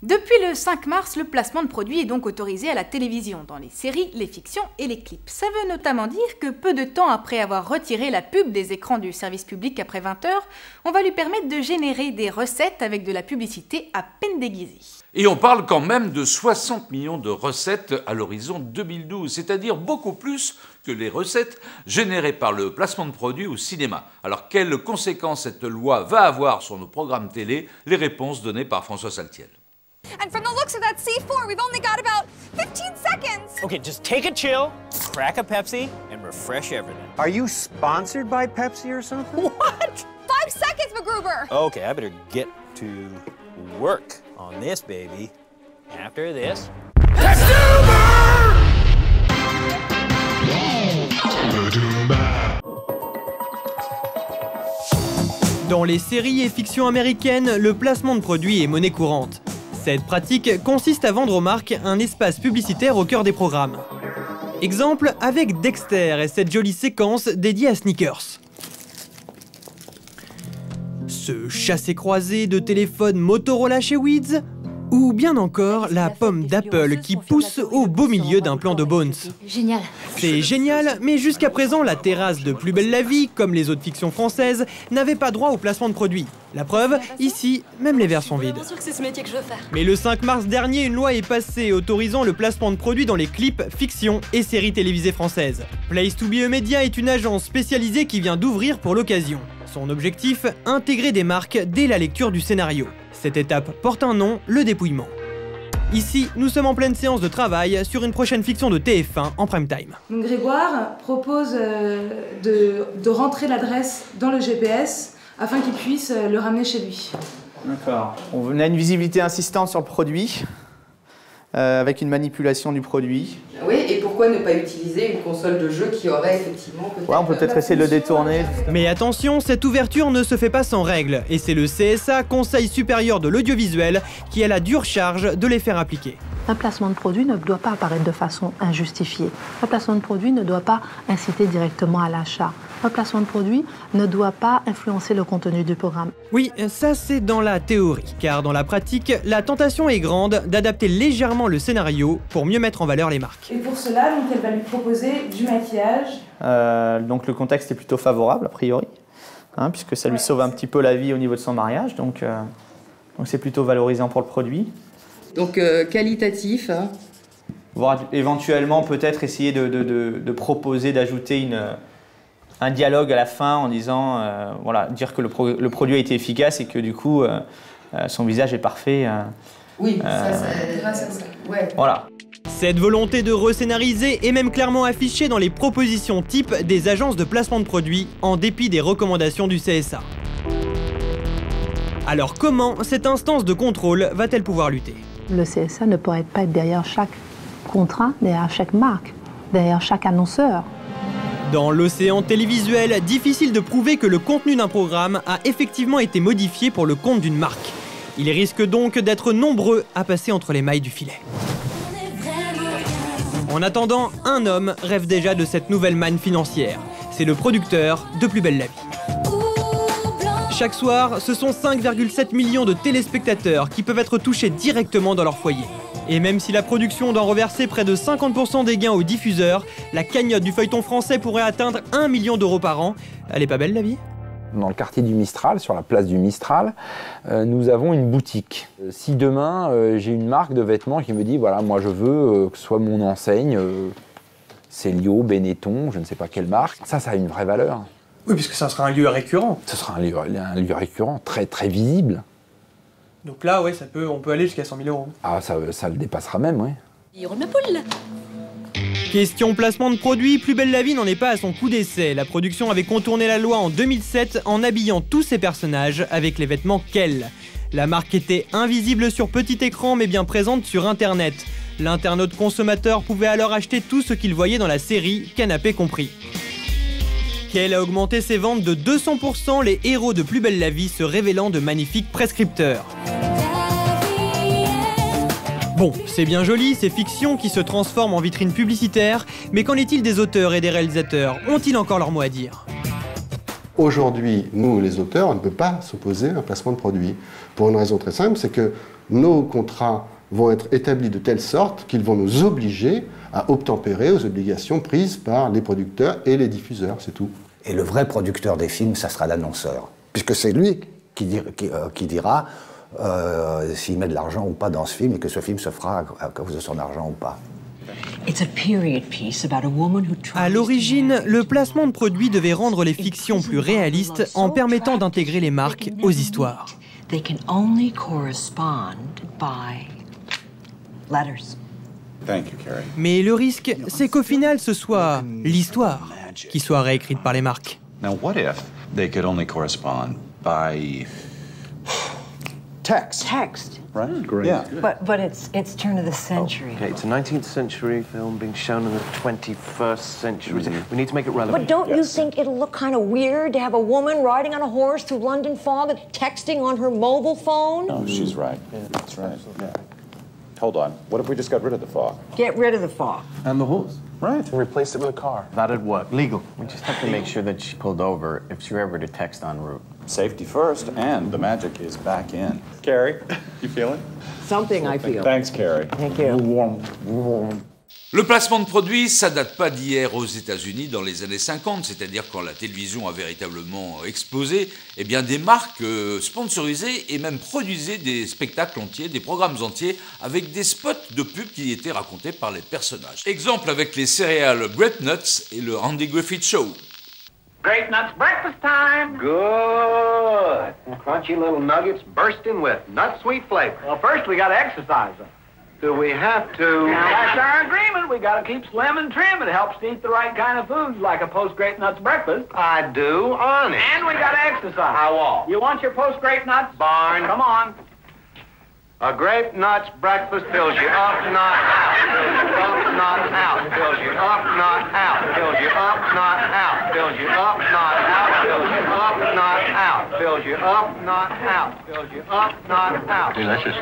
Depuis le 5 mars, le placement de produits est donc autorisé à la télévision, dans les séries, les fictions et les clips. Ça veut notamment dire que peu de temps après avoir retiré la pub des écrans du service public après 20 h, on va lui permettre de générer des recettes avec de la publicité à peine déguisée. Et on parle quand même de 60 millions de recettes à l'horizon 2012, c'est-à-dire beaucoup plus que les recettes générées par le placement de produits au cinéma. Alors quelles conséquences cette loi va avoir sur nos programmes télé? Les réponses données par François Saltiel. And from the looks of that C4, we've only got about 15 seconds. Okay, just take a chill, crack a Pepsi, and refresh everything. Are you sponsored by Pepsi or something? What? 5 seconds, MacGruber. Okay, I better get to work on this, baby. After this. Dans les séries et fictions américaines, le placement de produits est monnaie courante. Cette pratique consiste à vendre aux marques un espace publicitaire au cœur des programmes. Exemple avec Dexter et cette jolie séquence dédiée à Snickers. Ce chassé-croisé de téléphone Motorola chez Weeds, ou bien encore la pomme d'Apple qui pousse au beau milieu d'un plan de Bones. Génial. C'est génial, mais jusqu'à présent, la terrasse de Plus belle la vie, comme les autres fictions françaises, n'avait pas droit au placement de produits. La preuve, ici, même les verres sont vides. C'est ce métier que je veux faire. Mais le 5 mars dernier, une loi est passée autorisant le placement de produits dans les clips, fictions et séries télévisées françaises. Place to be a Media est une agence spécialisée qui vient d'ouvrir pour l'occasion. Son objectif, intégrer des marques dès la lecture du scénario. Cette étape porte un nom, le dépouillement. Ici, nous sommes en pleine séance de travail sur une prochaine fiction de TF1 en prime time. Donc Grégoire propose de rentrer l'adresse dans le GPS afin qu'il puisse le ramener chez lui. D'accord. On a une visibilité insistante sur le produit, avec une manipulation du produit. Oui, et pourquoi ne pas utiliser une console de jeu qui aurait effectivement peut-être... Ouais, on peut peut-être essayer de le détourner. Mais attention, cette ouverture ne se fait pas sans règles, et c'est le CSA, Conseil supérieur de l'audiovisuel, qui a la dure charge de les faire appliquer. Un placement de produit ne doit pas apparaître de façon injustifiée. Un placement de produit ne doit pas inciter directement à l'achat. Un placement de produit ne doit pas influencer le contenu du programme. Oui, ça c'est dans la théorie, car dans la pratique, la tentation est grande d'adapter légèrement le scénario pour mieux mettre en valeur les marques. Et pour cela, donc, elle va lui proposer du maquillage. Donc le contexte est plutôt favorable, a priori, puisque ça lui sauve un petit peu la vie au niveau de son mariage, donc c'est plutôt valorisant pour le produit. Donc qualitatif. Voire éventuellement peut-être essayer de proposer d'ajouter un dialogue à la fin en disant, voilà, dire que le produit a été efficace et que du coup son visage est parfait. Oui, ça c'est grâce à ça. Ouais. Voilà. Cette volonté de rescénariser est même clairement affichée dans les propositions types des agences de placement de produits, en dépit des recommandations du CSA. Alors comment cette instance de contrôle va-t-elle pouvoir lutter ? Le CSA ne pourrait pas être derrière chaque contrat, derrière chaque marque, derrière chaque annonceur. Dans l'océan télévisuel, difficile de prouver que le contenu d'un programme a effectivement été modifié pour le compte d'une marque. Il risque donc d'être nombreux à passer entre les mailles du filet. En attendant, un homme rêve déjà de cette nouvelle manne financière. C'est le producteur de Plus belle la vie. Chaque soir, ce sont 5,7 millions de téléspectateurs qui peuvent être touchés directement dans leur foyer. Et même si la production doit reverser près de 50% des gains aux diffuseurs, la cagnotte du feuilleton français pourrait atteindre 1 million d'euros par an. Elle est pas belle la vie ? Dans le quartier du Mistral, sur la place du Mistral, nous avons une boutique. Si demain, j'ai une marque de vêtements qui me dit, voilà, moi je veux que ce soit mon enseigne, Célio, Benetton, je ne sais pas quelle marque, ça a une vraie valeur. Oui, puisque ça sera un lieu récurrent. Ce sera un lieu récurrent, très, très visible. Donc là, ouais, on peut aller jusqu'à 100 000 euros. Ah, ça le dépassera même, oui. Il roule ma poule. Question placement de produits, Plus belle la vie n'en est pas à son coup d'essai. La production avait contourné la loi en 2007 en habillant tous ses personnages avec les vêtements Kell. La marque était invisible sur petit écran mais bien présente sur internet. L'internaute consommateur pouvait alors acheter tout ce qu'il voyait dans la série, canapé compris. Kell a augmenté ses ventes de 200%, les héros de Plus belle la vie se révélant de magnifiques prescripteurs. Bon, c'est bien joli, ces fictions qui se transforment en vitrine publicitaire, mais qu'en est-il des auteurs et des réalisateurs? Ont-ils encore leur mot à dire? Aujourd'hui, nous, les auteurs, on ne peut pas s'opposer à un placement de produit. Pour une raison très simple, c'est que nos contrats vont être établis de telle sorte qu'ils vont nous obliger à obtempérer aux obligations prises par les producteurs et les diffuseurs, c'est tout. Et le vrai producteur des films, ça sera l'annonceur. Puisque c'est lui qui dira s'il met de l'argent ou pas dans ce film et que ce film se fera à cause de son argent ou pas. À l'origine, le placement de produits devait rendre les fictions plus réalistes en permettant d'intégrer les marques aux histoires. Mais le risque, c'est qu'au final, ce soit l'histoire qui soit réécrite par les marques. Now, what if they could only correspond by text? Text. Right? Great. Yeah. But it's turn of the century. Okay, it's a 19th century film being shown in the 21st century. We need to make it relevant. But don't you think it'll look kind of weird to have a woman riding on a horse through London fog and texting on her mobile phone? No, she's right. Yeah, that's right. Yeah. Hold on. What if we just got rid of the fog? Get rid of the fog. And the horse. Right. And replace it with a car. That'd work. Legal. We just have to make sure that she pulled over if she were ever to text en route. Safety first, and the magic is back in. Carrie, you feeling? Something I feel. Thanks, Carrie. Thank you. Le placement de produits, ça date pas d'hier aux États-Unis dans les années 50, c'est-à-dire quand la télévision a véritablement explosé. Eh bien, des marques sponsorisaient et même produisaient des spectacles entiers, des programmes entiers, avec des spots de pub qui étaient racontés par les personnages. Exemple avec les céréales Grape Nuts et le Andy Griffith Show. Grape Nuts breakfast time. Good. Crunchy little nuggets bursting with nut sweet flavor. Well, first we got to exercise them. Do we have to? That's our agreement. We got to keep slim and trim. It helps to eat the right kind of foods, like a post-Grape Nuts breakfast. I do, honest. And we got to exercise. How all? You want your post-Grape Nuts? Barn. Come on. A Grape Nuts breakfast fills you up, not out. Up, not out. Fills you up, not out. Fills you up, not out. Fills you up, not out. Fills you up, not out. Fills you up, not out. Fills you up, not out. Delicious.